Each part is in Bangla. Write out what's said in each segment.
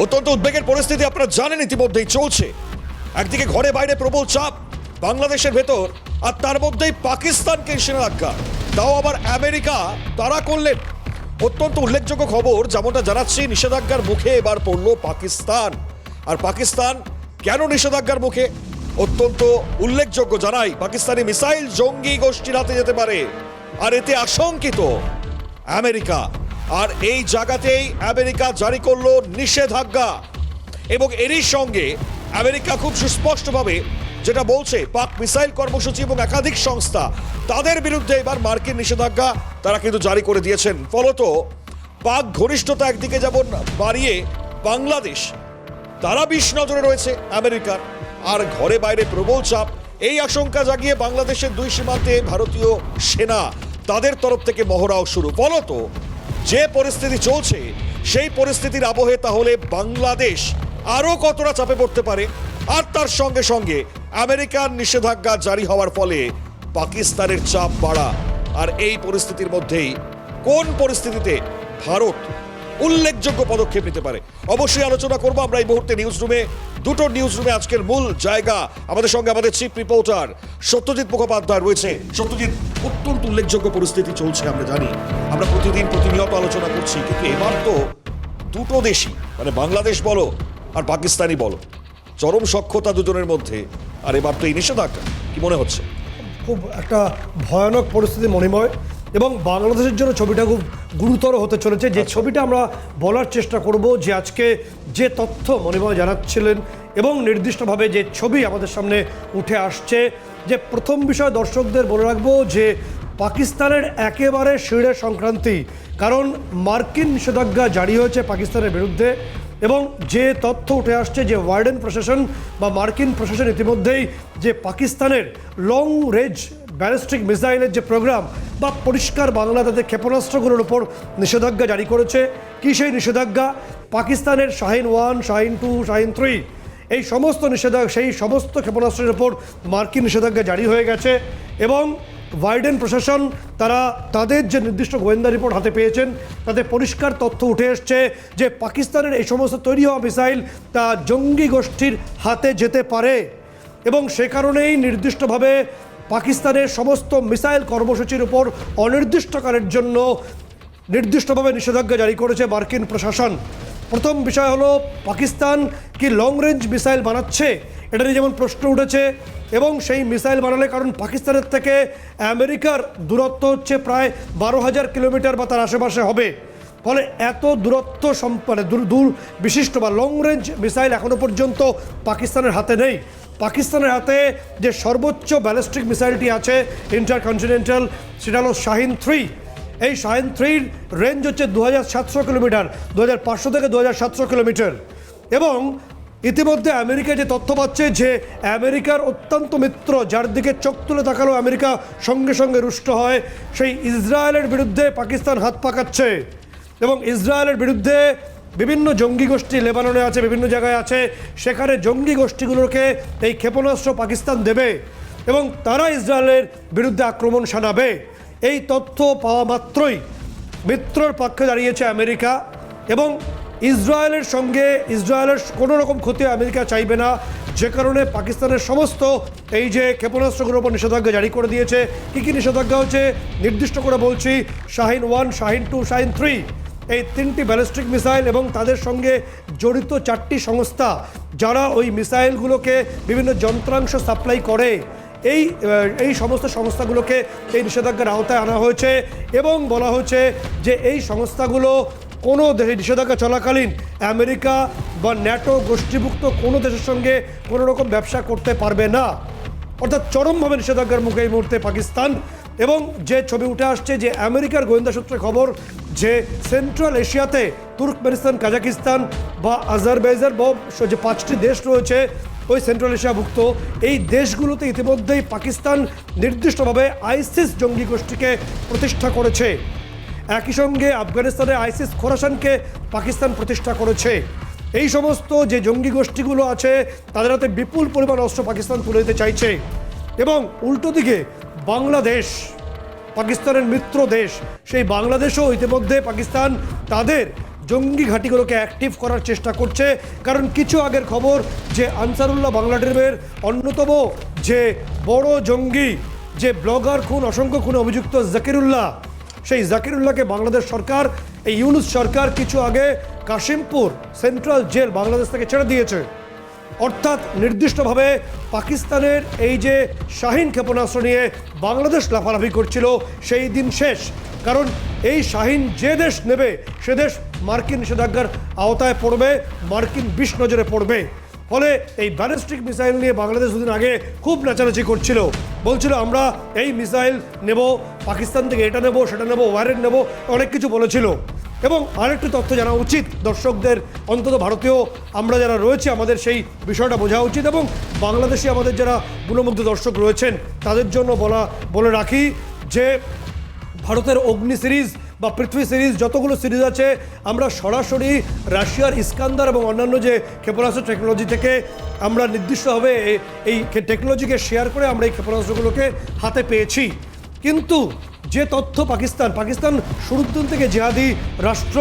অত্যন্ত উদ্বেগের পরিস্থিতি আপনারা জানেন ইতিমধ্যেই চলছে। একদিকে ঘরে বাইরে প্রবল চাপ বাংলাদেশের ভেতর, আর তার মধ্যেই পাকিস্তানকে নিষেধাজ্ঞা, তাও আবার আমেরিকা তারা করলেন। অত্যন্ত উল্লেখযোগ্য খবর, যেমনটা জানাচ্ছি, নিষেধাজ্ঞার মুখে এবার পড়ল পাকিস্তান। আর পাকিস্তান কেন নিষেধাজ্ঞার মুখে? অত্যন্ত উল্লেখযোগ্য, জানাই, পাকিস্তানি মিসাইল জঙ্গি গোষ্ঠীর হাতে যেতে পারে, আর এতে আশঙ্কিত আমেরিকা। আর এই জায়গাতেই আমেরিকা জারি করলো নিষেধাজ্ঞা, এবং এরই সঙ্গে আমেরিকা খুব সুস্পষ্টভাবে যেটা বলছে, পাক মিসাইল কর্মসূচি এবং একাধিক সংস্থা তাদের বিরুদ্ধে এবার মার্কিন নিষেধাজ্ঞা তারা কিন্তু জারি করে দিয়েছেন। ফলত পাক ঘনিষ্ঠতা একদিকে যেমন বাড়িয়ে বাংলাদেশ তারা বিষ নজরে রয়েছে আমেরিকার, আর ঘরে বাইরে প্রবল চাপ। এই আশঙ্কা জাগিয়ে বাংলাদেশের দুই সীমান্তে ভারতীয় সেনা তাদের তরফ থেকে মহড়াও শুরু। ফলত যে পরিস্থিতি চলছে সেই পরিস্থিতির আবহে তাহলে বাংলাদেশ আরও কতটা চাপে পড়তে পারে, আর তার সঙ্গে সঙ্গে আমেরিকার নিষেধাজ্ঞা জারি হওয়ার ফলে পাকিস্তানের চাপ বাড়া। আর এই পরিস্থিতির মধ্যেই কোন পরিস্থিতিতে ভারত উল্লেখযোগ্য পদক্ষেপ নিতে পারে অবশ্যই আলোচনা করব আমরা এই মুহূর্তে নিউজ রুমে। দুটো নিউজ রুমে আজকের মূল জায়গা, আমাদের সঙ্গে আমাদের চিফ রিপোর্টার সত্যজিৎ মুখোপাধ্যায় রয়েছে। সত্যজিৎ, অত্যন্ত উল্লেখযোগ্য পরিস্থিতি চলছে, আমরা জানি, আমরা প্রতিনিয়ত আলোচনা করছি, কিন্তু এবার তো দুটো দেশই, মানে বাংলাদেশ বলো আর পাকিস্তানি বলো, চরম সখ্যতা দুজনের মধ্যে, আর এবার তো এই নিষেধাজ্ঞা, কি মনে হচ্ছে? খুব একটা ভয়ানক পরিস্থিতি মণিময়, এবং বাংলাদেশের জন্য ছবিটা খুব গুরুতর হতে চলেছে। যে ছবিটা আমরা বলার চেষ্টা করব, যে আজকে যে তথ্য মণিময় জানাচ্ছিলেন এবং নির্দিষ্টভাবে যে ছবি আমাদের সামনে উঠে আসছে, যে প্রথম বিষয় দর্শকদের বলে রাখবো যে পাকিস্তানের একেবারে শিরে সংক্রান্তি, কারণ মার্কিন নিষেধাজ্ঞা জারি হয়েছে পাকিস্তানের বিরুদ্ধে, এবং যে তথ্য উঠে আসছে যে ওয়ার্ডেন প্রশাসন বা মার্কিন প্রশাসন ইতিমধ্যেই যে পাকিস্তানের লং রেঞ্জ ব্যালিস্টিক মিসাইলের যে প্রোগ্রাম বা পরিষ্কার বাংলা তাদের ক্ষেপণাস্ত্রগুলোর উপর নিষেধাজ্ঞা জারি করেছে। কি সেই নিষেধাজ্ঞা? পাকিস্তানের শাহিন 1, শাহিন 2, শাহিন 3 এই সমস্ত নিষেধাজ্ঞা, সেই সমস্ত ক্ষেপণাস্ত্রের উপর মার্কিন নিষেধাজ্ঞা জারি হয়ে গেছে, এবং বাইডেন প্রশাসন তারা তাদের যে নির্দিষ্ট গোয়েন্দা রিপোর্ট হাতে পেয়েছেন তাতে পরিষ্কার তথ্য উঠে এসছে যে পাকিস্তানের এই সমস্ত তৈরি হওয়া মিসাইল তা জঙ্গি গোষ্ঠীর হাতে যেতে পারে, এবং সে কারণেই নির্দিষ্টভাবে পাকিস্তানের সমস্ত মিসাইল কর্মসূচির উপর অনির্দিষ্টকালের জন্য নির্দিষ্টভাবে নিষেধাজ্ঞা জারি করেছে মার্কিন প্রশাসন। প্রথম বিষয় হলো, পাকিস্তান কি লং রেঞ্জ মিসাইল বানাচ্ছে, এটা নিয়ে যেমন প্রশ্ন উঠেছে, এবং সেই মিসাইল বানালে, কারণ পাকিস্তানের থেকে আমেরিকার দূরত্ব হচ্ছে প্রায় 12,000 কিলোমিটার বা তার আশেপাশে হবে, ফলে এত দূরত্ব মানে দূর বিশিষ্ট বা লং রেঞ্জ মিসাইল এখনও পর্যন্ত পাকিস্তানের হাতে নেই। পাকিস্তানের হাতে যে সর্বোচ্চ ব্যালিস্টিক মিসাইলটি আছে ইন্টারকন্টিনেন্টাল, সেটা হলো শাহিন 3। এই শাহিন 3-র রেঞ্জ হচ্ছে 2,700 কিলোমিটার, 2,500 থেকে 2,700 কিলোমিটার, এবং ইতিমধ্যে আমেরিকা যে তথ্য পাচ্ছে যে আমেরিকার অত্যন্ত মিত্র, যার দিকে চোখ তুলে তাকালেও আমেরিকা সঙ্গে সঙ্গে রুষ্ট হয়, সেই ইসরায়েলের বিরুদ্ধে পাকিস্তান হাত পাকাচ্ছে, এবং ইসরায়েলের বিরুদ্ধে বিভিন্ন জঙ্গি গোষ্ঠী লেবাননে আছে, বিভিন্ন জায়গায় আছে, সেখানে জঙ্গি গোষ্ঠীগুলোকে এই ক্ষেপণাস্ত্র পাকিস্তান দেবে এবং তারা ইসরায়েলের বিরুদ্ধে আক্রমণ শানাবে। এই তথ্য পাওয়া মাত্রই মিত্রর পক্ষে দাঁড়িয়েছে আমেরিকা, এবং ইসরায়েলের সঙ্গে ইসরায়েলের কোনো রকম ক্ষতি আমেরিকা চাইবে না, যে কারণে পাকিস্তানের সমস্ত এই যে ক্ষেপণাস্ত্রগুলোর উপর নিষেধাজ্ঞা জারি করে দিয়েছে। কী কী নিষেধাজ্ঞা হচ্ছে নির্দিষ্ট করে বলছি, শাহিন 1, শাহিন 2, শাহিন 3 এই 3টি ব্যালিস্টিক মিসাইল এবং তাদের সঙ্গে জড়িত 4টি সংস্থা যারা ওই মিসাইলগুলোকে বিভিন্ন যন্ত্রাংশ সাপ্লাই করে, এই সমস্ত সংস্থাগুলোকে এই নিষেধাজ্ঞার আওতায় আনা হয়েছে, এবং বলা হয়েছে যে এই সংস্থাগুলো কোনো দেশে নিষেধাজ্ঞা চলাকালীন আমেরিকা বা ন্যাটো গোষ্ঠীভুক্ত কোনো দেশের সঙ্গে কোনো রকম ব্যবসা করতে পারবে না, অর্থাৎ চরমভাবে নিষেধাজ্ঞার মুখে এই মুহূর্তে পাকিস্তান। এবং যে ছবি উঠে আসছে যে আমেরিকার গোয়েন্দা সূত্রে খবর যে সেন্ট্রাল এশিয়াতে তুর্কমেনিস্তান, কাজাকিস্তান বা আজারবাইজান যে 5টি দেশ রয়েছে ওই সেন্ট্রাল এশিয়াভুক্ত, এই দেশগুলোতে ইতিমধ্যেই পাকিস্তান নির্দিষ্টভাবে আইসিস জঙ্গি গোষ্ঠীকে প্রতিষ্ঠা করেছে। একই সঙ্গে আফগানিস্তানে আইসিস খোরাসানকে পাকিস্তান প্রতিষ্ঠা করেছে। এই সমস্ত যে জঙ্গি গোষ্ঠীগুলো আছে তাদের হাতে বিপুল পরিমাণ অস্ত্র পাকিস্তান তুলে দিতে চাইছে, এবং উল্টো দিকে বাংলাদেশ পাকিস্তানের মিত্র দেশ, সেই বাংলাদেশও ইতিমধ্যে পাকিস্তান তাদের জঙ্গি ঘাঁটিগুলোকে অ্যাক্টিভ করার চেষ্টা করছে। কারণ কিছু আগের খবর যে আনসারুল্লাহ বাংলা টিমের অন্যতম যে বড় জঙ্গি, যে ব্লগার খুন, অসংখ্য খুনে অভিযুক্ত জাকিরুল্লাহ, সেই জাকিরুল্লাহকে বাংলাদেশ সরকার, এই ইউনূস সরকার কিছু আগে কাশিমপুর সেন্ট্রাল জেল বাংলাদেশ থেকে ছেড়ে দিয়েছে। অর্থাৎ নির্দিষ্টভাবে পাকিস্তানের এই যে শাহিন ক্ষেপণাস্ত্র নিয়ে বাংলাদেশ লাফালাফি করছিল সেই দিন শেষ। কারণ এই শাহিন যে দেশ নেবে সে দেশ মার্কিন নিষেধাজ্ঞার আওতায় পড়বে, মার্কিন বিষ নজরে পড়বে। ফলে এই ব্যালিস্টিক মিসাইল নিয়ে বাংলাদেশ দুদিন আগে খুব নাচানাচি করছিল, বলছিল আমরা এই মিসাইল নেব, পাকিস্তান থেকে এটা নেব, সেটা নেব, ওয়ারেন্ট নেব, অনেক কিছু বলেছিল। এবং আরেকটি তথ্য জানা উচিত দর্শকদের, অন্তত ভারতীয় আমরা যারা রয়েছে আমাদের সেই বিষয়টা বোঝা উচিত, এবং বাংলাদেশি আমাদের যারা গুণমুগ্ধ দর্শক রয়েছেন তাদের জন্য বলে রাখি যে ভারতের অগ্নি সিরিজ বা পৃথ্বী সিরিজ যতগুলো সিরিজ আছে আমরা সরাসরি রাশিয়ার ইস্কান্দার এবং অন্যান্য যে ক্ষেপণাস্ত্র টেকনোলজি থেকে আমরা নির্দিষ্টভাবে এই টেকনোলজিকে শেয়ার করে আমরা এই ক্ষেপণাস্ত্রগুলোকে হাতে পেয়েছি। কিন্তু যে তথ্য পাকিস্তান শুরুর দিন থেকে জিহাদি রাষ্ট্র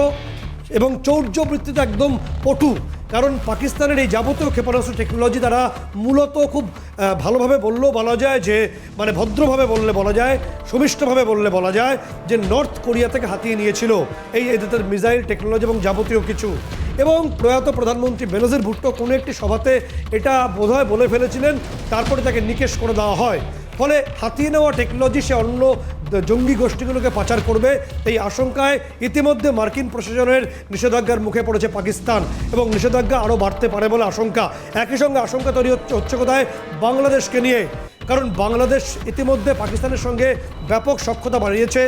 এবং চৌর্যবৃত্তিতে একদম পটু। কারণ পাকিস্তানের এই যাবতীয় ক্ষেপণাস্ত্র টেকনোলজি তারা মূলত খুব ভালোভাবে বলা যায় যে, মানে ভদ্রভাবে বলা যায়, সুমিষ্টভাবে বলা যায় যে নর্থ কোরিয়া থেকে হাতিয়ে নিয়েছিল এদের মিসাইল টেকনোলজি এবং যাবতীয় কিছু। এবং প্রয়াত প্রধানমন্ত্রী বেনজির ভুট্টো কোনো একটি সভাতে এটা বোধহয় বলে ফেলেছিলেন, তারপরে তাকে নিকেশ করে দেওয়া হয়। ফলে হাতিয়ে নেওয়া টেকনোলজি সে অন্য জঙ্গি গোষ্ঠীগুলোকে পাচার করবে, এই আশঙ্কায় ইতিমধ্যে মার্কিন প্রশাসনের নিষেধাজ্ঞার মুখে পড়েছে পাকিস্তান, এবং নিষেধাজ্ঞা আরও বাড়তে পারে বলে আশঙ্কা। একই সঙ্গে আশঙ্কা তৈরি হচ্ছে কোথায়? বাংলাদেশকে নিয়ে। কারণ বাংলাদেশ ইতিমধ্যে পাকিস্তানের সঙ্গে ব্যাপক সখ্যতা বাড়িয়েছে।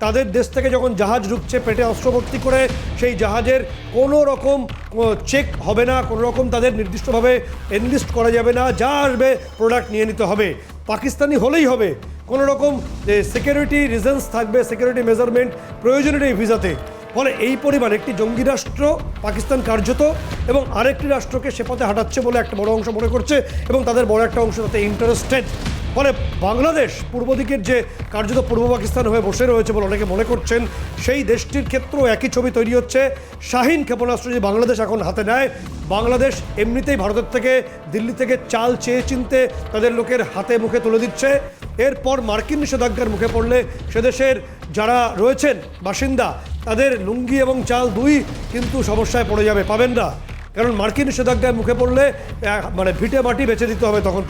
তাদের দেশ থেকে যখন জাহাজ ঢুকছে পেটে অস্ত্রভর্তি করে, সেই জাহাজের কোনো রকম চেক হবে না, কোনো রকম তাদের নির্দিষ্টভাবে এনলিস্ট করা যাবে না, যা আসবে প্রোডাক্ট নিয়ে নিতে হবে, পাকিস্তানি হলেই হবে। কোনো রকম সিকিউরিটি রিজনস থাকবে, সিকিউরিটি মেজারমেন্ট প্রয়োজনীয় এই ভিসাতে। ফলে এই পরিমাণ একটি জঙ্গি রাষ্ট্র পাকিস্তান কার্যত, এবং আরেকটি রাষ্ট্রকে সে পথে হাঁটাচ্ছে বলে একটা বড় অংশ মনে করছে, এবং তাদের বড় একটা অংশ তাতে ইন্টারেস্টেড। ফলে বাংলাদেশ পূর্ব দিকের যে কার্যত পূর্ব পাকিস্তান হয়ে বসে রয়েছে বলে অনেকে মনে করছেন, সেই দেশটির ক্ষেত্রেও একই ছবি তৈরি হচ্ছে। শাহিন ক্ষেপণাস্ত্র যদি বাংলাদেশ এখন হাতে নেয়, বাংলাদেশ এমনিতেই ভারতের থেকে, দিল্লি থেকে চাল চেয়ে চিনতে তাদের লোকের হাতে মুখে তুলে দিচ্ছে। এরপর মার্কিন নিষেধাজ্ঞার মুখে পড়লে সে দেশের যারা রয়েছেন বাসিন্দা তাদের লুঙ্গি এবং চাল দুই কিন্তু সমস্যায় পড়ে যাবে, পাবেন না। কারণ মার্কিন নিষেধাজ্ঞায় মুখে পড়লে মানে ভিটে মাটি বেছে দিতে হবে তখন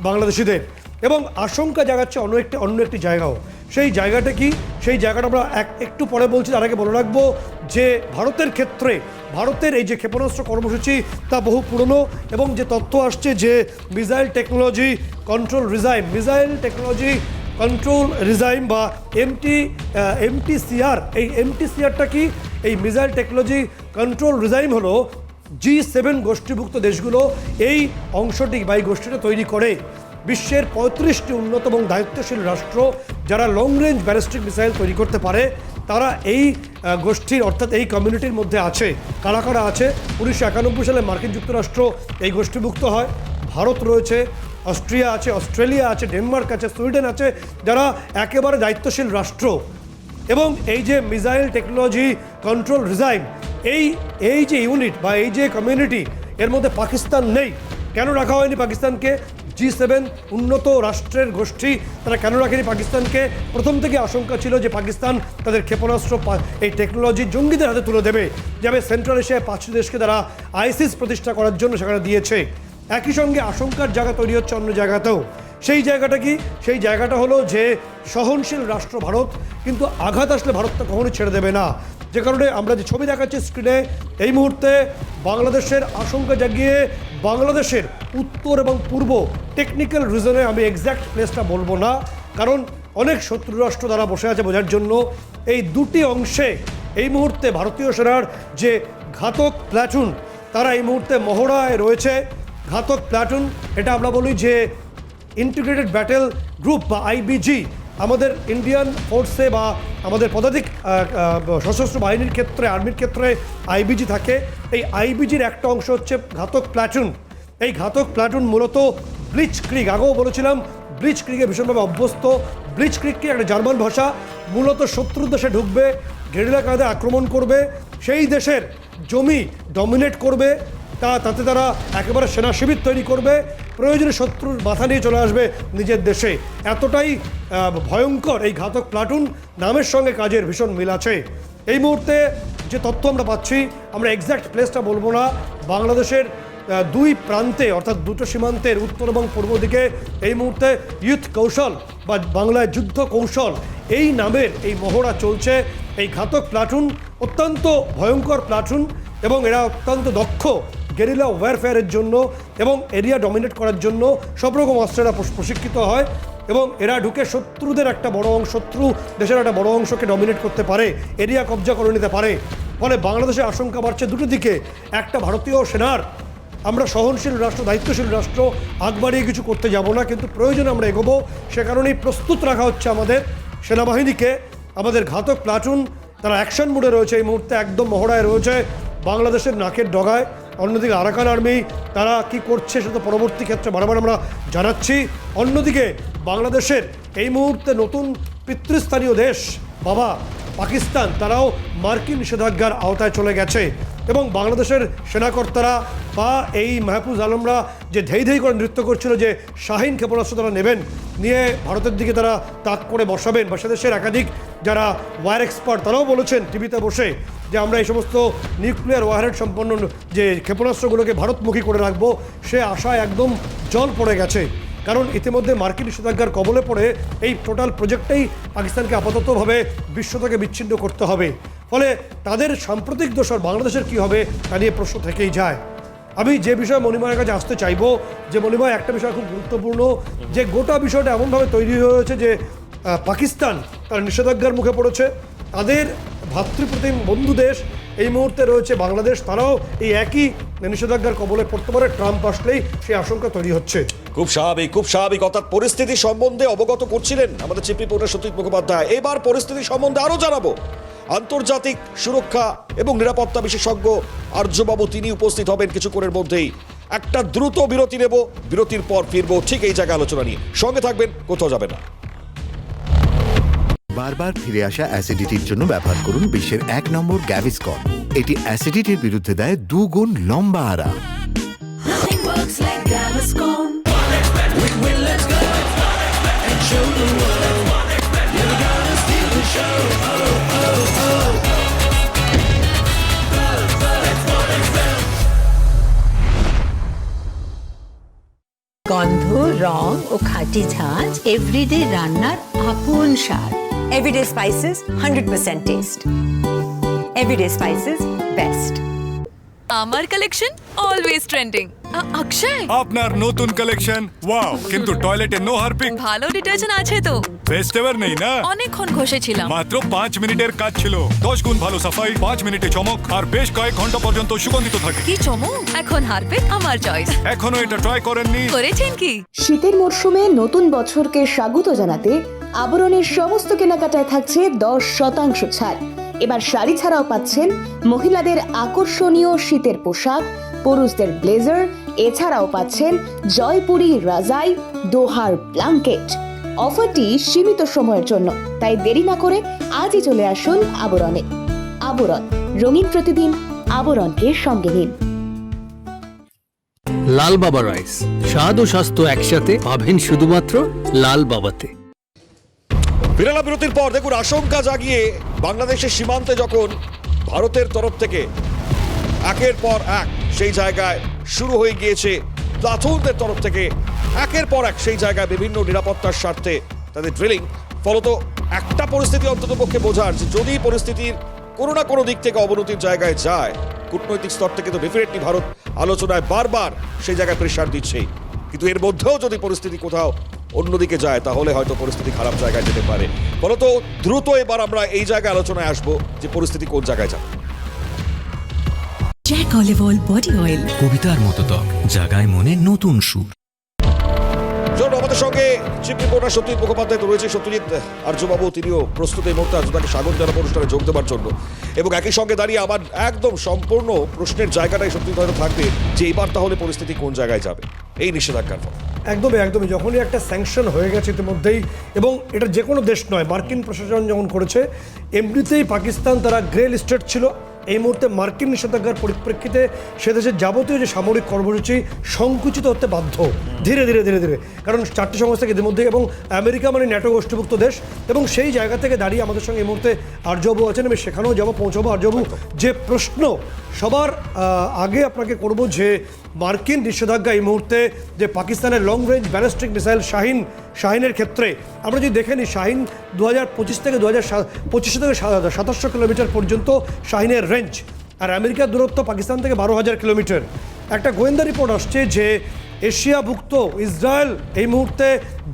বাংলাদেশিদের। এবং আশঙ্কা জাগাচ্ছে অন্য একটি জায়গাও। সেই জায়গাটা কি? সেই জায়গাটা আমরা একটু পরে বলছি। তার আগে বলে রাখবো যে ভারতের ক্ষেত্রে ভারতের এই যে ক্ষেপণাস্ত্র কর্মসূচি তা বহু পুরনো, এবং যে তথ্য আসছে যে মিসাইল টেকনোলজি কন্ট্রোল রিজাইম বা MTCR, এই MTCRটা কি? এই মিসাইল টেকনোলজি কন্ট্রোল রিজাইম হলো G7 গোষ্ঠীভুক্ত দেশগুলো এই অংশটি বা এই গোষ্ঠীটা তৈরি করে। বিশ্বের 35টি উন্নত এবং দায়িত্বশীল রাষ্ট্র যারা লং রেঞ্জ ব্যালিস্টিক মিসাইল তৈরি করতে পারে, তারা এই গোষ্ঠীর অর্থাৎ এই কমিউনিটির মধ্যে আছে। কারা কারা আছে? 1991 সালে মার্কিন যুক্তরাষ্ট্র এই গোষ্ঠীভুক্ত হয়। ভারত রয়েছে, অস্ট্রিয়া আছে, অস্ট্রেলিয়া আছে, ডেনমার্ক আছে, সুইডেন আছে, যারা একেবারে দায়িত্বশীল রাষ্ট্র। এবং এই যে মিসাইল টেকনোলজি কন্ট্রোল রিজাইম, এই যে ইউনিট বা এই যে কমিউনিটি, এর মধ্যে পাকিস্তান নেই। কেন রাখা হয়নি পাকিস্তানকে? G7 উন্নত রাষ্ট্রের গোষ্ঠী, তারা কেন রাখেনি পাকিস্তানকে? প্রথম থেকে আশঙ্কা ছিল যে পাকিস্তান তাদের ক্ষেপণাস্ত্র এই টেকনোলজি জঙ্গিদের হাতে তুলে দেবে, যাবে সেন্ট্রাল এশিয়ায় 5টি দেশকে তারা আইসিস প্রতিষ্ঠা করার জন্য সেখানে দিয়েছে। একই সঙ্গে আশঙ্কার জায়গা তৈরি হচ্ছে অন্য জায়গাতেও। সেই জায়গাটা কি? সেই জায়গাটা হলো যে সহনশীল রাষ্ট্র ভারত, কিন্তু আঘাত আসলে ভারত তো কখনোই ছেড়ে দেবে না। যে কারণে আমরা যে ছবি দেখাচ্ছি স্ক্রিনে, এই মুহূর্তে বাংলাদেশের আশঙ্কা জাগিয়ে বাংলাদেশের উত্তর এবং পূর্ব টেকনিক্যাল রিজনে, আমি এক্স্যাক্ট প্লেসটা বলবো না কারণ অনেক শত্রু রাষ্ট্র দ্বারা বসে আছে বোঝার জন্য, এই দুটি অংশে এই মুহূর্তে ভারতীয় সেনার যে ঘাতক প্ল্যাটুন, তারা এই মুহূর্তে মহড়ায় রয়েছে। ঘাতক প্ল্যাটুন এটা আমরা বলি যে ইন্টিগ্রেটেড ব্যাটেল গ্রুপ বা IBG, আমাদের ইন্ডিয়ান ফোর্সে বা আমাদের পদাতিক সশস্ত্র বাহিনীর ক্ষেত্রে, আর্মির ক্ষেত্রে IBG থাকে। এই IBGর একটা অংশ হচ্ছে ঘাতক প্ল্যাটুন। এই ঘাতক প্ল্যাটুন মূলত ব্লিচ ক্রিগ, আগেও বলেছিলাম ব্লিচ ক্রিগে ভীষণভাবে অভ্যস্ত। ব্লিচ ক্রিগ কি একটা জার্মান ভাষা, মূলত শত্রুর দেশে ঢুকবে, গেরিলা কায়দায় আক্রমণ করবে, সেই দেশের জমি ডমিনেট করবে, তাতে তারা একেবারে সেনা শিবির তৈরি করবে, প্রয়োজনে শত্রুর মাথা নিয়ে চলে আসবে নিজের দেশে। এতটাই ভয়ঙ্কর এই ঘাতক প্লাটুন, নামের সঙ্গে কাজের ভীষণ মিল আছে। এই মুহূর্তে যে তথ্য আমরা পাচ্ছি, আমরা এক্স্যাক্ট প্লেসটা বলবো না, বাংলাদেশের দুই প্রান্তে অর্থাৎ দুটো সীমান্তের উত্তর এবং পূর্ব দিকে এই মুহূর্তে ইউথ কৌশল বা বাংলায় যুদ্ধ কৌশল এই নামের এই মহড়া চলছে। এই ঘাতক প্লাটুন অত্যন্ত ভয়ঙ্কর প্লাটুন এবং এরা অত্যন্ত দক্ষ গেরিলা ওয়ারফেয়ারের জন্য এবং এরিয়া ডমিনেট করার জন্য সব রকম অস্ত্রেরা প্রশিক্ষিত হয় এবং এরা ঢুকে শত্রুদের একটা বড় অংশ, শত্রু দেশের একটা বড় অংশকে ডমিনেট করতে পারে, এরিয়া কবজা করে নিতে পারে। ফলে বাংলাদেশের আশঙ্কা বাড়ছে দুটো দিকে। একটা, ভারতীয় সেনার, আমরা সহনশীল রাষ্ট্র, দায়িত্বশীল রাষ্ট্র, আগ বাড়িয়ে কিছু করতে যাব না, কিন্তু প্রয়োজনে আমরা এগোবো। সে কারণেই প্রস্তুত রাখা হচ্ছে আমাদের সেনাবাহিনীকে। আমাদের ঘাতক প্লাটুন তারা অ্যাকশন মোডে রয়েছে এই মুহূর্তে, একদম মহড়ায় রয়েছে বাংলাদেশের নাকের ডগায়। অন্যদিকে আরাকান আর্মি তারা কি করছে সেটা পরবর্তী ক্ষেত্রে বারবার আমরা জানাচ্ছি। অন্যদিকে বাংলাদেশের এই মুহূর্তে নতুন পিতৃস্থানীয় দেশ বাবা পাকিস্তান, তারাও মার্কিন নিষেধাজ্ঞার আওতায় চলে গেছে এবং বাংলাদেশের সেনাকর্তারা বা এই মাহফুজ আলমরা যে ধেই করে নৃত্য করছিল যে শাহিন ক্ষেপণাস্ত্র তারা নেবেন, নিয়ে ভারতের দিকে তারা তাক করে বসাবেন, বা সে দেশের একাধিক যারা ওয়ার এক্সপার্ট তারাও বলেছেন টিভিতে বসে যে আমরা এই সমস্ত নিউক্লিয়ার ওয়ারহেড সম্পন্ন যে ক্ষেপণাস্ত্রগুলোকে ভারতমুখী করে রাখবো, সে আশায় একদম জল পড়ে গেছে। কারণ ইতিমধ্যে মার্কিন নিষেধাজ্ঞার কবলে পড়ে এই টোটাল প্রজেক্টটাই পাকিস্তানকে আপাততভাবে বিশ্ব থেকে বিচ্ছিন্ন করতে হবে। ফলে তাদের সাম্প্রতিক দোসর বাংলাদেশের কি হবে তা নিয়ে প্রশ্ন থেকেই যায়। আমি যে বিষয়ে মণিময়ের কাছে আসতে চাইবো, যে মণিময় একটা বিষয় খুব গুরুত্বপূর্ণ, যে গোটা বিষয়টা এমনভাবে তৈরি হয়েছে যে পাকিস্তান তার নিষেধাজ্ঞার মুখে পড়েছে, তাদের ভাতৃপ্রতিম বন্ধু দেশ এই মুহূর্তে রয়েছে বাংলাদেশ, তারাও এই একই নিষেধাজ্ঞার কবলে পড়তে পারে। ট্রাম্প আসলেই সেই আশঙ্কা তৈরি হচ্ছে। খুব স্বাভাবিক। অর্থাৎ পরিস্থিতি সম্বন্ধে অবগত করছিলেন আমাদের চিফ রিপোর্টার সতীশ মুখোপাধ্যায়। এবার পরিস্থিতি সম্বন্ধে আরো জানাবো আন্তর্জাতিক সুরক্ষা এবং নিরাপত্তা বিশেষজ্ঞ আর্যবাবু, তিনি উপস্থিত হবেন কিছুক্ষণের মধ্যেই। একটা দ্রুত বিরতি নেব, বিরতির পর ফিরবো ঠিক এই জায়গায় আলোচনা নিয়ে। সঙ্গে থাকবেন, কোথাও যাবেন না। বারবার ফিরে আসা অ্যাসিডিটির জন্য ব্যবহার করুন বিশ্বের 1 নম্বর গ্যাভিসকন। এটি অ্যাসিডিটির বিরুদ্ধে দেয় 2 গুণ লম্বা আরাম। Nothing works like Gaviscon. Let's go and show the world. You're gonna steal the show. গন্ধ, রং ও খাঁটি ঝাঁজ এভরিডে রান্নার আপন স্বাদ। Everyday spices, 100% taste. Everyday spices, best. আমার কালেকশন অলওয়েজ ট্রেন্ডিং। অক্ষয়, আপনার নতুন কালেকশন ওয়াও, কিন্তু টয়লেটে নো হারপিক। ভালো ডিটারজেন্ট আছে তো? বেস্ট এভার নেই না? অনেকক্ষণ ঘষেছিলাম। মাত্র 5 মিনিটের কাজ ছিল, 10 গুণ ভালো সাফাই, 5 মিনিটে চমক, আর বেশ কয়েক ঘন্টা পর্যন্ত সুগন্ধিত থাকে। কি চমক! এখন হারপিক আমার চয়েস। এখনো এটা ট্রাই করেননি? করেছেন কি? শীতের মরশুমে নতুন বছরকে স্বাগত জানাতে আবরণের সমস্ত কেনাকাটায় থাকছে 10% ছাড়। এবার শাড়ি ছাড়াও পাচ্ছেন মহিলাদের আকর্ষণীয় শীতের পোশাক, পুরুষদের ব্লেজার, এছাড়াও পাচ্ছেন জয়পুরি রাজাই, দোহার ব্ল্যাঙ্কেট। অফারটি সীমিত সময়ের জন্য, তাই দেরি না করে আজই চলে আসুন আবরণে। আবরণ, রঙিন প্রতিদিন, আবরণকে সঙ্গে নিন। লাল বাবা রাইস, স্বাদ ও স্বাস্থ্য একসাথে পাবেন শুধুমাত্র লাল বাবাতে। বিরলা বিরতির পর দেখুন, আশঙ্কা জাগিয়ে বাংলাদেশের সীমান্তে যখন ভারতের তরফ থেকে একের পর এক সেই জায়গায় শুরু হয়ে গিয়েছে প্লাটুনদের তরফ থেকে একের পর এক সেই জায়গায় বিভিন্ন নিরাপত্তার স্বার্থে তাদের ড্রিলিং। ফলত একটা পরিস্থিতি অন্তত পক্ষে বোঝার যে যদি পরিস্থিতির কোনো না কোনো দিক থেকে অবনতির জায়গায় যায়, কূটনৈতিক স্তর থেকে তো ডেফিনেটলি ভারত আলোচনায় বারবার সেই জায়গায় প্রেশার দিচ্ছেই, কিন্তু এর মধ্যেও যদি পরিস্থিতি কোথাও অন্যদিকে যায় তাহলে হয়তো পরিস্থিতি খারাপ জায়গায় যেতে পারে। ফলত দ্রুত এবার আমরা এই জায়গায় আলোচনায় আসবো যে পরিস্থিতি কোন জায়গায় যাবে। Jack olive oil body oil, কবিতার মতো ত্বক, জাগায় মনে নতুন সুর। চলুন, আমাদের সঙ্গে চিফ রিপোর্টার সত্যজিৎ মুখোপাধ্যায় তো রয়েছে। সত্যজিৎ, আর্যবাবু তিনিও প্রস্তুত এই মুহূর্তে আজ তাকে স্বাগত জানাবো অনুষ্ঠানে যোগ দেওয়ার জন্য, এবং একই সঙ্গে দাঁড়িয়ে আমার একদম সম্পূর্ণ প্রশ্নের জায়গাটাই সত্যজিৎ হয়তো থাকবে যে এবার তাহলে পরিস্থিতি কোন জায়গায় যাবে এই নিষেধাজ্ঞার ফলে। একদমই যখনই একটা স্যাংশন হয়ে গেছে ইতিমধ্যেই, এবং এটা যে কোনো দেশ নয়, মার্কিন প্রশাসন যেমন করেছে, এমনিতেই পাকিস্তান তারা গ্রে লিস্টেড ছিল এই মুহূর্তে মার্কিন নিষেধাজ্ঞার পরিপ্রেক্ষিতে সে দেশের যাবতীয় যে সামরিক কর্মসূচি সংকুচিত হতে বাধ্য ধীরে ধীরে ধীরে ধীরে, কারণ 4টি সংস্থা ইতিমধ্যে, এবং আমেরিকা মানে ন্যাটো গোষ্ঠীভুক্ত দেশ, এবং সেই জায়গা থেকে দাঁড়িয়ে আমাদের সঙ্গে এই মুহূর্তে আর্যবাবু আছেন, আমি সেখানেও যাবো, পৌঁছাবো। আর্যবাবু, যে প্রশ্ন সবার আগে আপনাকে করব, যে মার্কিন নিষেধাজ্ঞা এই মুহূর্তে যে পাকিস্তানের লং রেঞ্জ ব্যালিস্টিক মিসাইল শাহিনের ক্ষেত্রে আমরা যদি দেখে নিই, শাহিন 2025 থেকে 2700 কিলোমিটার পর্যন্ত শাহিনের রেঞ্জ, আর আমেরিকার দূরত্ব পাকিস্তান থেকে 12,000 কিলোমিটার। একটা গোয়েন্দা রিপোর্ট আসছে যে এশিয়াভুক্ত ইসরায়েল এই মুহূর্তে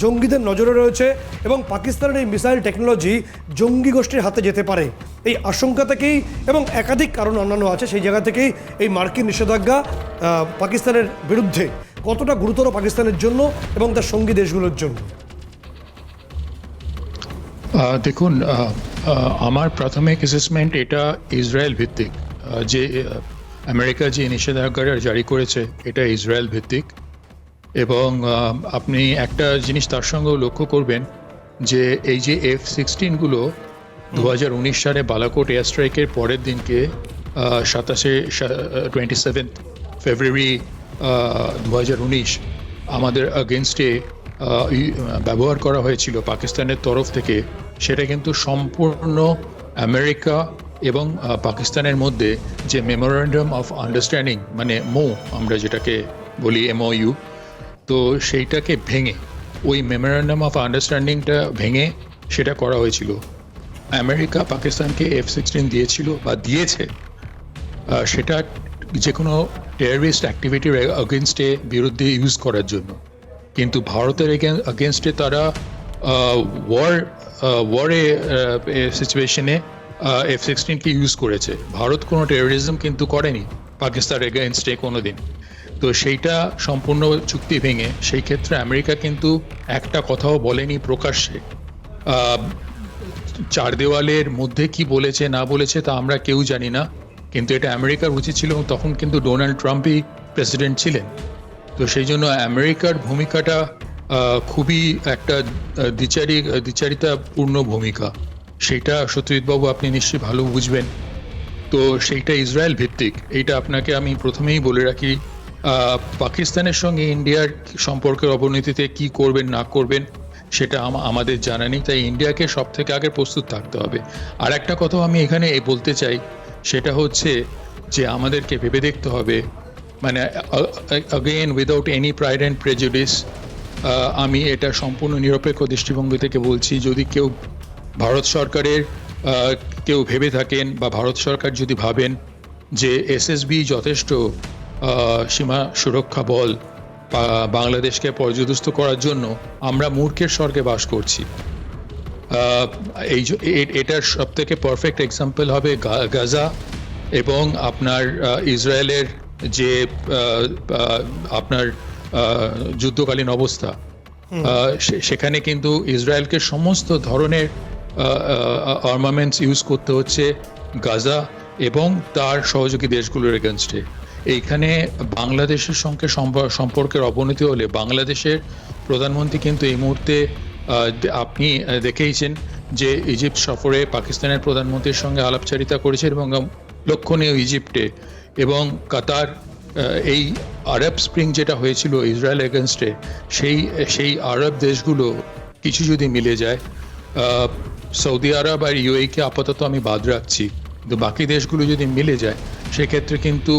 জঙ্গিদের নজরে রয়েছে এবং পাকিস্তানের এই মিসাইল টেকনোলজি জঙ্গি গোষ্ঠীর হাতে যেতে পারে। এই আশঙ্কা থেকেই এবং একাধিক কারণ অন্যান্য আছে, সেই জায়গা থেকেই এই মার্কিন নিষেধাজ্ঞা পাকিস্তানের বিরুদ্ধে কতটা গুরুতর পাকিস্তানের জন্য এবং তার সঙ্গী দেশগুলোর জন্য। দেখুন, আমার প্রাথমিক অ্যাসেসমেন্ট এটা ইসরায়েল ভিত্তিক। যে আমেরিকা যে নিষেধাজ্ঞা জারি করেছে এটা ইসরায়েল ভিত্তিক, এবং আপনি একটা জিনিস তার সঙ্গেও লক্ষ্য করবেন যে এই যে F-16গুলো 2019 সালে বালাকোট এয়ার স্ট্রাইকের পরের দিনকে 27 ফেব্রুয়ারি 2019 আমাদের আগেনস্টে ব্যবহার করা হয়েছিল পাকিস্তানের তরফ থেকে, সেটা কিন্তু সম্পূর্ণ আমেরিকা এবং পাকিস্তানের মধ্যে যে মেমোরেন্ডাম অফ আন্ডারস্ট্যান্ডিং, মানে আমরা যেটাকে বলি MOU, তো সেইটাকে ভেঙে, ওই মেমোরেন্ডাম অফ আন্ডারস্ট্যান্ডিংটা ভেঙে সেটা করা হয়েছিল। আমেরিকা পাকিস্তানকে F-16 দিয়েছিল বা দিয়েছে, সেটা যে কোনো টেররিস্ট অ্যাক্টিভিটির আগেনস্টে বিরুদ্ধে ইউজ করার জন্য, কিন্তু ভারতের আগেনস্টে তারা ওয়ারে সিচুয়েশনে F-16কে ইউজ করেছে। ভারত কোনো টেরোরিজম কিন্তু করেনি পাকিস্তানের এগেনস্টে কোনো দিন। তো সেইটা সম্পূর্ণ চুক্তি ভেঙে সেই ক্ষেত্রে আমেরিকা কিন্তু একটা কথাও বলেনি প্রকাশ্যে। চার দেওয়ালের মধ্যে কি বলেছে না বলেছে তা আমরা কেউ জানি না, কিন্তু এটা আমেরিকার উচিত ছিল, তখন কিন্তু ডোনাল্ড ট্রাম্পই প্রেসিডেন্ট ছিলেন। তো সেই জন্য আমেরিকার ভূমিকাটা খুবই একটা দ্বিচারিতাপূর্ণ ভূমিকা, সেইটা সত্যজিৎবাবু আপনি নিশ্চয়ই ভালো বুঝবেন। তো সেইটা ইসরায়েল ভিত্তিক, এইটা আপনাকে আমি প্রথমেই বলে রাখি। পাকিস্তানের সঙ্গে ইন্ডিয়ার সম্পর্কের অবনতিতে কি করবেন না করবেন সেটা আমাদের জানা নেই, তাই ইন্ডিয়াকে সব থেকে আগে প্রস্তুত থাকতে হবে। আর একটা কথাও আমি এখানে বলতে চাই, সেটা হচ্ছে যে আমাদেরকে ভেবে দেখতে হবে, মানে again without any pride and prejudice, আমি এটা সম্পূর্ণ নিরপেক্ষ দৃষ্টিভঙ্গি থেকে বলছি, যদি কেউ ভারত সরকারের কেউ ভেবে থাকেন বা ভারত সরকার যদি ভাবেন যে SSB যথেষ্ট সীমা সুরক্ষা বল বাংলাদেশকে পর্যদস্ত করার জন্য, আমরা মূর্খের স্বর্গে বাস করছি। এটার সব থেকে পারফেক্ট এক্সাম্পল হবে গাজা এবং আপনার ইসরায়েলের যে আপনার যুদ্ধকালীন অবস্থা, সেখানে কিন্তু ইসরায়েলকে সমস্ত ধরনের আর্মামেন্টস ইউজ করতে হচ্ছে গাজা এবং তার সহযোগী দেশগুলোর এগেনস্টে। এইখানে বাংলাদেশের সঙ্গে সম্পর্কের অবনতি হলে বাংলাদেশের প্রধানমন্ত্রী কিন্তু এই মুহূর্তে আপনি দেখেইছেন যে ইজিপ্ট সফরে পাকিস্তানের প্রধানমন্ত্রীর সঙ্গে আলাপচারিতা করেছে এবং লক্ষণীয় ইজিপ্টে এবং কাতার। এই আরব স্প্রিং যেটা হয়েছিল ইসরায়েল এগেনস্টে, সেই আরব দেশগুলো কিছু যদি মিলে যায়, সৌদি আরব আর UAE-কে আপাতত আমি বাদ রাখছি, কিন্তু বাকি দেশগুলো যদি মিলে যায় সেক্ষেত্রে কিন্তু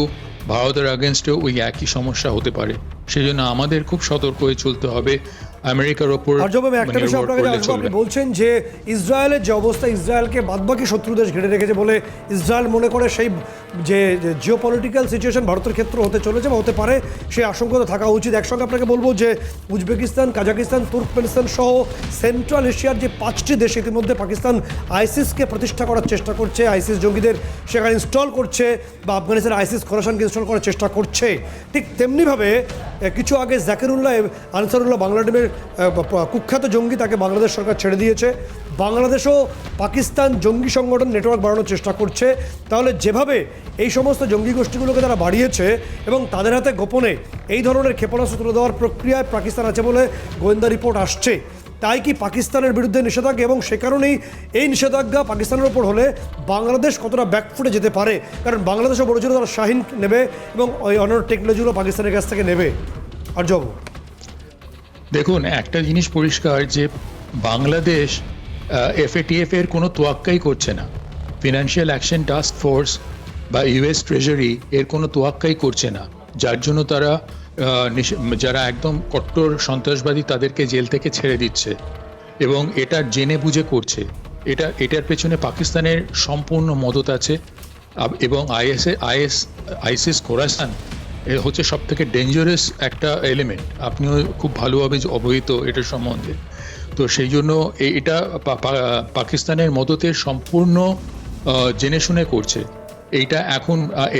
ভারতের আগেনস্টেও ওই একই সমস্যা হতে পারে। সেই জন্য আমাদের খুব সতর্ক হয়ে চলতে হবে আমেরিকার ওপর। একটা বিষয় আপনাকে জানাবো, আপনি বলছেন যে ইসরায়েলের যে অবস্থা, ইসরায়েলকে বাদবাকি শত্রু দেশ ঘিরে রেখেছে বলে ইসরায়েল মনে করে সেই যে জিওপলিটিক্যাল সিচুয়েশন ভারতের ক্ষেত্রে হতে চলেছে বা হতে পারে, সেই আশঙ্কা তো থাকা উচিত। একসঙ্গে আপনাকে বলবো যে উজবেকিস্তান, কাজাকিস্তান, তুর্কমেনিস্তান সহ সেন্ট্রাল এশিয়ার যে 5টি দেশ ইতিমধ্যে পাকিস্তান আইসিসকে প্রতিষ্ঠা করার চেষ্টা করছে, আইসিস জঙ্গিদের সেখানে ইনস্টল করছে বা আফগানিস্তান আইসিস খোরাসানকে ইনস্টল করার চেষ্টা করছে, ঠিক তেমনিভাবে কিছু আগে জাকিরুল্লাহ আনসারুল্লাহ বাংলাদেশের কুখ্যাত জঙ্গি, তাকে বাংলাদেশ সরকার ছেড়ে দিয়েছে। বাংলাদেশও পাকিস্তান জঙ্গি সংগঠন নেটওয়ার্ক বাড়ানোর চেষ্টা করছে। তাহলে যেভাবে এই সমস্ত জঙ্গি গোষ্ঠীগুলোকে তারা বাড়িয়েছে এবং তাদের হাতে গোপনে এই ধরনের ক্ষেপণাস্ত্র তুলে দেওয়ার প্রক্রিয়ায় পাকিস্তান আছে বলে গোয়েন্দা রিপোর্ট আসছে, তাই কি পাকিস্তানের বিরুদ্ধে নিষেধাজ্ঞা, এবং সে কারণেই এই নিষেধাজ্ঞা পাকিস্তানের ওপর হলে বাংলাদেশ কতটা ব্যাকফুটে যেতে পারে? কারণ বাংলাদেশও বলেছিল তারা শাহিন নেবে এবং ওই অন্য টেকনোলজিগুলো পাকিস্তানের কাছ থেকে নেবে। আর জব দেখুন, একটা জিনিস পরিষ্কার যে বাংলাদেশ FATF এর কোনো তোয়াক্কাই করছে না। ফিনান্সিয়াল অ্যাকশন টাস্ক ফোর্স বা US ট্রেজারি এর কোনো তোয়াক্কাই করছে না, যার জন্য তারা যারা একদম কট্টর সন্ত্রাসবাদী তাদেরকে জেল থেকে ছেড়ে দিচ্ছে এবং এটা জেনে বুঝে করছে। এটার পেছনে পাকিস্তানের সম্পূর্ণ মদত আছে এবং আইএসিস খোরাসান হচ্ছে সব থেকে ডেঞ্জারাস একটা এলিমেন্ট। আপনিও খুব ভালোভাবে অবহিত এটার সম্বন্ধে। তো সেই জন্য এটা পাকিস্তানের মদতের সম্পূর্ণ জেনে শুনে করছে। এইটা এখন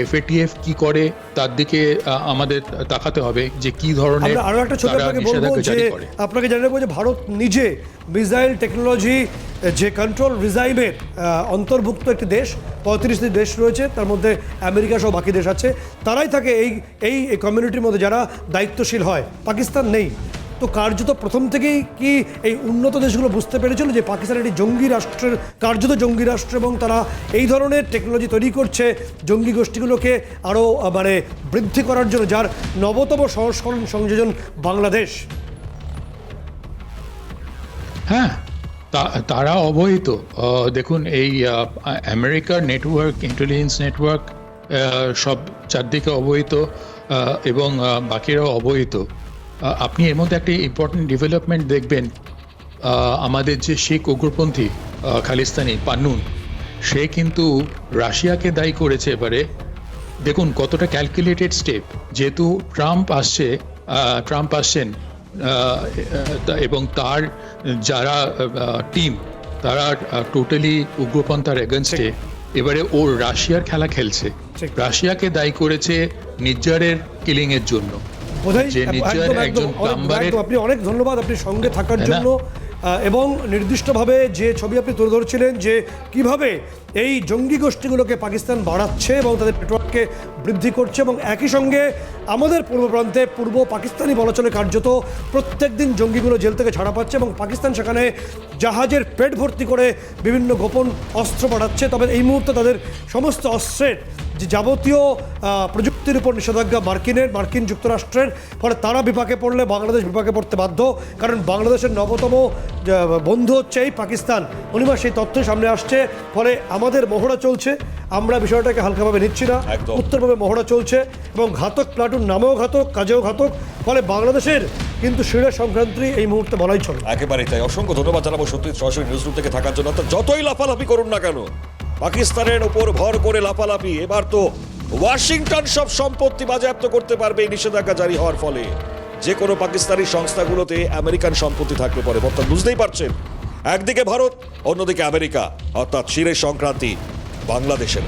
FATF কি করে তার দিকে আমাদের তাকাতে হবে যে কি ধরনের আরো একটা ছোট আপনাকে বলবো যে আপনাকে জানিয়ে রাখবো যে ভারত নিজে মিসাইল টেকনোলজি যে কন্ট্রোল রিজাইমের অন্তর্ভুক্ত একটি দেশ, 35টি দেশ রয়েছে, তার মধ্যে আমেরিকা সহ বাকি দেশ আছে। তারাই থাকে এই কমিউনিটির মধ্যে যারা দায়িত্বশীল হয়, পাকিস্তান নেই। তো কার্যত প্রথম থেকেই কি এই উন্নত দেশগুলো বুঝতে পেরেছিল যে পাকিস্তান একটি জঙ্গি রাষ্ট্রের কার্যত জঙ্গি রাষ্ট্র এবং তারা এই ধরনের টেকনোলজি তৈরি করছে জঙ্গি গোষ্ঠীগুলোকে আরও মানে বৃদ্ধি করার জন্য, যার নবতম সংস্করণ সংযোজন বাংলাদেশ? হ্যাঁ, তারা অবহিত। দেখুন, এই আমেরিকার নেটওয়ার্ক, ইন্টেলিজেন্স নেটওয়ার্ক সব চারদিকে অবহিত এবং বাকিরাও অবহিত। আপনি এর মধ্যে একটা ইম্পর্টেন্ট ডেভেলপমেন্ট দেখবেন, আমাদের যে শেখ উগ্রপন্থী খালিস্তানি পান্নুন, সে কিন্তু রাশিয়াকে দায়ী করেছে এবারে। দেখুন কতটা ক্যালকুলেটেড স্টেপ, যেহেতু ট্রাম্প আসছেন এবং তার যারা টিম তারা টোটালি উগ্রপন্থার এগেনস্টে, এবারে ওর রাশিয়ার খেলা খেলছে। রাশিয়াকে দায়ী করেছে নিজ্জারের কিলিং এর জন্য। আপনি অনেক ধন্যবাদ আপনি সঙ্গে থাকার জন্য, এবং নির্দিষ্টভাবে যে ছবি আপনি তুলে ধরছিলেন যে কিভাবে এই জঙ্গি গোষ্ঠীগুলোকে পাকিস্তান বাড়াচ্ছে এবং তাদের নেটওয়ার্ককে বৃদ্ধি করছে, এবং একই সঙ্গে আমাদের পূর্ব প্রান্তে পূর্ব পাকিস্তানি বলা চলে কার্যত প্রত্যেক দিন জঙ্গিগুলো জেল থেকে ছাড়া পাচ্ছে এবং পাকিস্তান সেখানে জাহাজের পেট ভর্তি করে বিভিন্ন গোপন অস্ত্র পাঠাচ্ছে। তবে এই মুহূর্তে তাদের সমস্ত অস্ত্রের যে যাবতীয় প্রযুক্তির উপর নিষেধাজ্ঞা মার্কিন যুক্তরাষ্ট্রের, ফলে তারা বিপাকে পড়লে বাংলাদেশ বিপাকে পড়তে বাধ্য, কারণ বাংলাদেশের নবতম বন্ধু হচ্ছে এই পাকিস্তান। অনিমা সেই তথ্য সামনে আসছে, ফলে আমাদের মহড়া চলছে, আমরা বিষয়টাকে হালকাভাবে নিচ্ছি না, উত্তরভাবে মহড়া চলছে এবং ঘাতক প্লাটুন নামেও ঘাতক, কাজেও ঘাতক, ফলে বাংলাদেশের কিন্তু শিরা সংক্রান্তি এই মুহূর্তে বলাই চলে। একেবারেই তাই। অসংখ্য ধন্যবাদ জানাবো সত্যি সরাসরি নিউজরুম থেকে থাকার জন্য। যতই লাফালাফি করুন না কেন, পাকিস্তানের উপর ভর করে লাফালাফি, এবার তো ওয়াশিংটন সব সম্পত্তি বাজেয়াপ্ত করতে পারবে এই নিষেধাজ্ঞা জারি হওয়ার ফলে। যে কোনো পাকিস্তানি সংস্থাগুলোতে আমেরিকান সম্পত্তি থাকতে পারে। অর্থাৎ বুঝতেই পারছেন, একদিকে ভারত, অন্যদিকে আমেরিকা, অর্থাৎ শিরের সংক্রান্তি বাংলাদেশের।